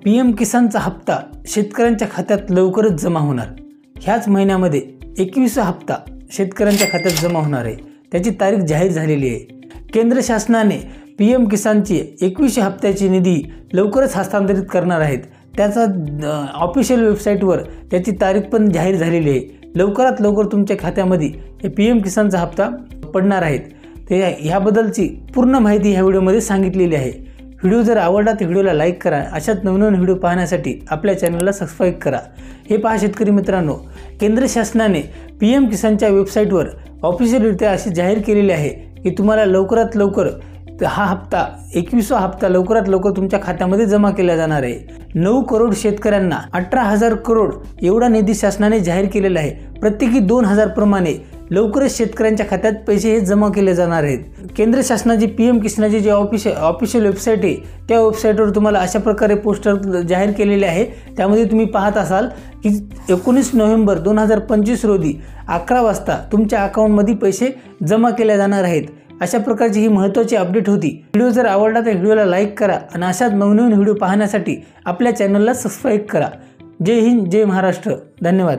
PM किसानचा हप्ता शेतकऱ्यांच्या खात्यात लवकरच जमा होणार। ह्याच महिन्यामध्ये 21वा हप्ता शेतकऱ्यांच्या खात्यात जमा होणार आहे। त्याची तारीख जाहीर झालेली आहे। केंद्र शासनाने PM किसानची 21व्या हप्त्याची निधी लवकरच हस्तांतरित करणार आहेत। त्याचा ऑफिशियल वेबसाईटवर त्याची तारीख पण जाहीर झालेली आहे। लवकरात लवकर तुमच्या खात्यामध्ये हे PM किसानचा हप्ता पडणार आहेत। ते ह्याबद्दलची पूर्ण माहिती ह्या व्हिडिओमध्ये सांगितलेली आहे। व्हिडिओ जर आवडला तर व्हिडिओला लाईक करा। अशाच नवनवीन व्हिडिओ पाहण्यासाठी आपल्या चॅनलला सबस्क्राईब करा। हे पहा शेतकरी मित्रांनो, केंद्र शासनाने PM किसानच्या वेबसाईटवर ऑफिशियलरित्या असे जाहीर केलेले आहे की तुम्हाला लवकरात लवकर हा हप्ता 21वा हप्ता लवकरात लवकर तुमच्या खात्यामध्ये जमा केला जाणार आहे। 9 करोड शेतकऱ्यांना 18,000 करोड एवढा निधी शासनाने जाहीर केलेला आहे। प्रत्येकी 2,000 प्रमाणे लवकरच शेतकऱ्यांच्या खात्यात पैसे हे जमा केले जाणार आहेत। केंद्र शासनाची PM किसानची जे ऑफिशियल वेबसाईट आहे त्या वेबसाईटवर तुम्हाला अशा प्रकारे पोस्टर जाहीर केलेले आहे। त्यामध्ये तुम्ही पाहत असाल की 19 नोव्हेंबर 2025 रोजी 11 वाजता तुमच्या अकाउंटमध्ये पैसे जमा केले जाणार आहेत। अशा प्रकारची ही महत्त्वाची अपडेट होती। व्हिडिओ जर आवडला तर व्हिडिओला लाईक करा आणि अशाच नवनवीन व्हिडिओ पाहण्यासाठी आपल्या चॅनलला सबस्क्राईब करा। जय हिंद, जय महाराष्ट्र, धन्यवाद।